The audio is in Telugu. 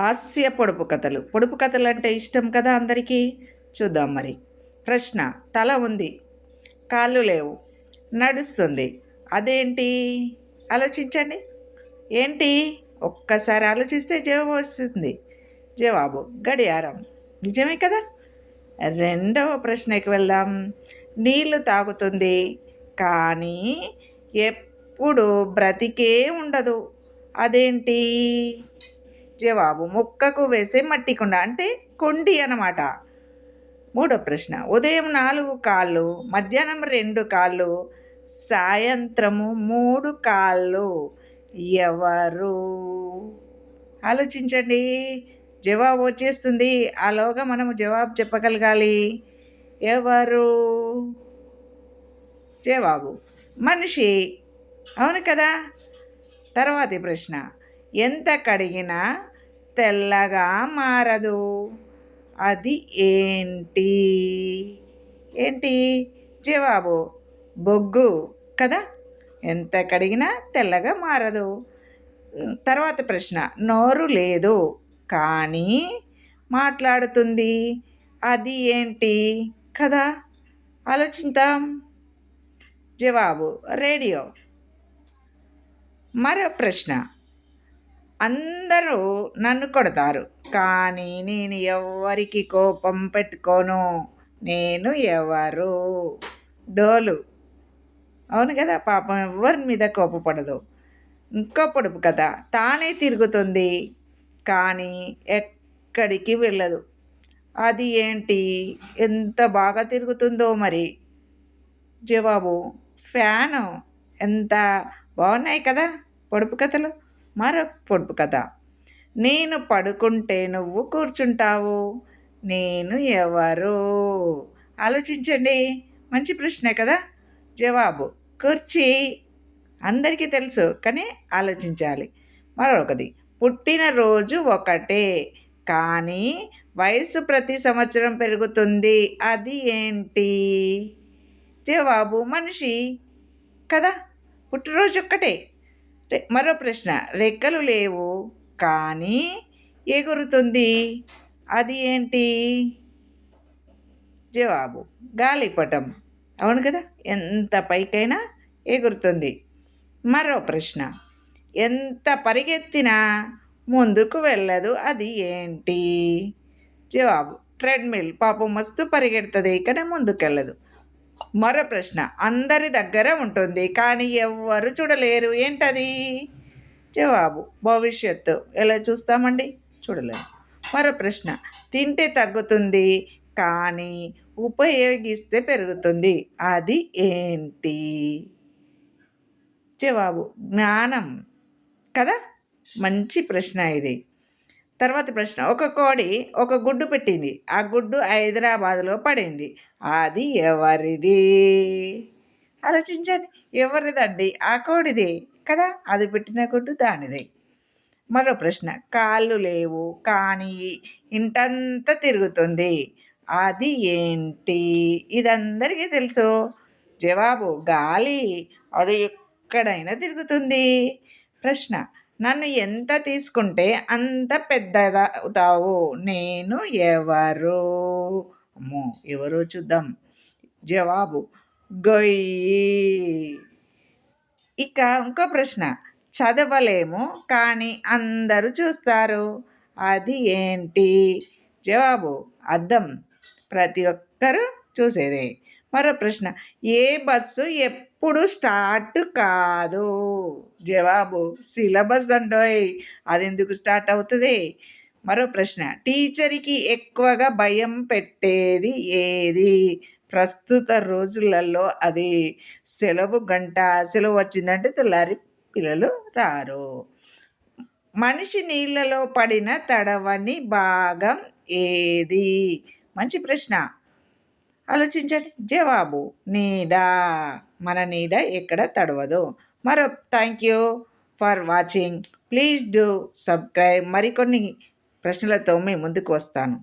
హాస్య పొడుపు కథలు అంటే ఇష్టం కదా అందరికీ. చూద్దాం మరి. ప్రశ్న: తల ఉంది, కాళ్ళు లేవు, నడుస్తుంది, అదేంటి? ఆలోచించండి. ఏంటి? ఒక్కసారి ఆలోచిస్తే జవాబు వస్తుంది. జవాబు గడియారం. నిజమే కదా. రెండవ ప్రశ్నకి వెళ్దాం. నీళ్లు తాగుతుంది కానీ ఎప్పుడు బ్రతికే ఉండదు, అదేంటి? జవాబు మొక్కకు వేసే మట్టి కుండ, అంటే కొండి అన్నమాట. మూడో ప్రశ్న: ఉదయం 4 కాళ్ళు, మధ్యాహ్నం 2 కాళ్ళు, సాయంత్రము 3 కాళ్ళు, ఎవరు? ఆలోచించండి. జవాబు వచ్చేస్తుంది. ఆలోగా మనము జవాబు చెప్పగలగాలి. ఎవరు? జవాబు మనిషి. అవును కదా. తర్వాతి ప్రశ్న: ఎంత కడిగినా తెల్లగా మారదు, అది ఏంటి? ఏంటి? జవాబు బొగ్గు కదా. ఎంత కడిగినా తెల్లగా మారదు. తర్వాత ప్రశ్న: నోరు లేదు కానీ మాట్లాడుతుంది, అది ఏంటి కదా. ఆలోచిద్దాం. జవాబు రేడియో. మరో ప్రశ్న: అందరూ నన్ను కొడతారు కానీ నేను ఎవరికి కోపం పెట్టుకోను, నేను ఎవరు? డోలు. అవును కదా. పాపం ఎవరి మీద కోపపడదు. ఇంకో పొడుపు కథ: తానే తిరుగుతుంది కానీ ఎక్కడికి వెళ్ళదు, అది ఏంటి? ఎంత బాగా తిరుగుతుందో మరి. జవాబు ఫ్యాను. ఎంత బాగున్నాయి కదా పొడుపు కథలు. మరో పొడుపు కథ: నేను పడుకుంటే నువ్వు కూర్చుంటావు, నేను ఎవరు? ఆలోచించండి. మంచి ప్రశ్నే కదా. జవాబు కుర్చీ. అందరికీ తెలుసు కానీ ఆలోచించాలి. మరొకటి: పుట్టినరోజు ఒకటే కానీ వయసు ప్రతి సంవత్సరం పెరుగుతుంది, అది ఏంటి? జవాబు మనిషి కదా. పుట్టినరోజు ఒక్కటే. మరో ప్రశ్న: రెక్కలు లేవు కానీ ఎగురుతుంది, అది ఏంటి? జవాబు గాలిపటం. అవును కదా. ఎంత పైకైనా ఎగురుతుంది. మరో ప్రశ్న: ఎంత పరిగెత్తినా ముందుకు వెళ్ళదు, అది ఏంటి? జవాబు ట్రెడ్మిల్. పాపం మస్తు పరిగెడుతుంది కానీ ముందుకెళ్ళదు. మరో ప్రశ్న: అందరి దగ్గర ఉంటుంది కానీ ఎవ్వరు చూడలేరు, ఏంటది? జవాబు భవిష్యత్తు. ఎలా చూస్తామండి? చూడలేము. మరో ప్రశ్న: తింటే తగ్గుతుంది కానీ ఉపయోగిస్తే పెరుగుతుంది, అది ఏంటి? జవాబు జ్ఞానం కదా. మంచి ప్రశ్న ఇది. తర్వాత ప్రశ్న: ఒక కోడి ఒక గుడ్డు పెట్టింది, ఆ గుడ్డు హైదరాబాద్లో పడింది, అది ఎవరిది? ఆలోచించండి. ఎవరిదండి? ఆ కోడిది కదా. అది పెట్టిన గుడ్డు దానిది. మరో ప్రశ్న: కాళ్ళు లేవు కానీ ఇంటంతా తిరుగుతుంది, అది ఏంటి? ఇదందరికీ తెలుసు. జవాబు గాలి. అది ఎక్కడైనా తిరుగుతుంది. ప్రశ్న: నన్ను ఎంత తీసుకుంటే అంత పెద్దదవుతావు, నేను ఎవరు? అమ్మో, ఎవరో చూద్దాం. జవాబు గొయ్యి. ఇక ఇంకో ప్రశ్న: చదవలేము కానీ అందరూ చూస్తారు, అది ఏంటి? జవాబు అద్దం. ప్రతి ఒక్కరూ చూసేదే. మరో ప్రశ్న: ఏ బస్సు ఎప్పుడు స్టార్ట్ కాదు? జవాబు సిలబస్ అండోయ్, అది ఎందుకు స్టార్ట్ అవుతుంది? మరో ప్రశ్న: టీచర్కి ఎక్కువగా భయం పెట్టేది ఏది? ప్రస్తుత రోజులలో అది సెలవు గంట. సెలవు వచ్చిందంటే తెల్లారి పిల్లలు రారు. మనిషి నీళ్ళలో పడిన తడవని భాగం ఏది? మంచి ప్రశ్న. ఆలోచించండి. జవాబు నీడ. మన నీడ ఎక్కడ తడవదు. మరో thank you for watching. Please do subscribe. మరికొన్ని ప్రశ్నలతో మీ ముందుకు వస్తాను.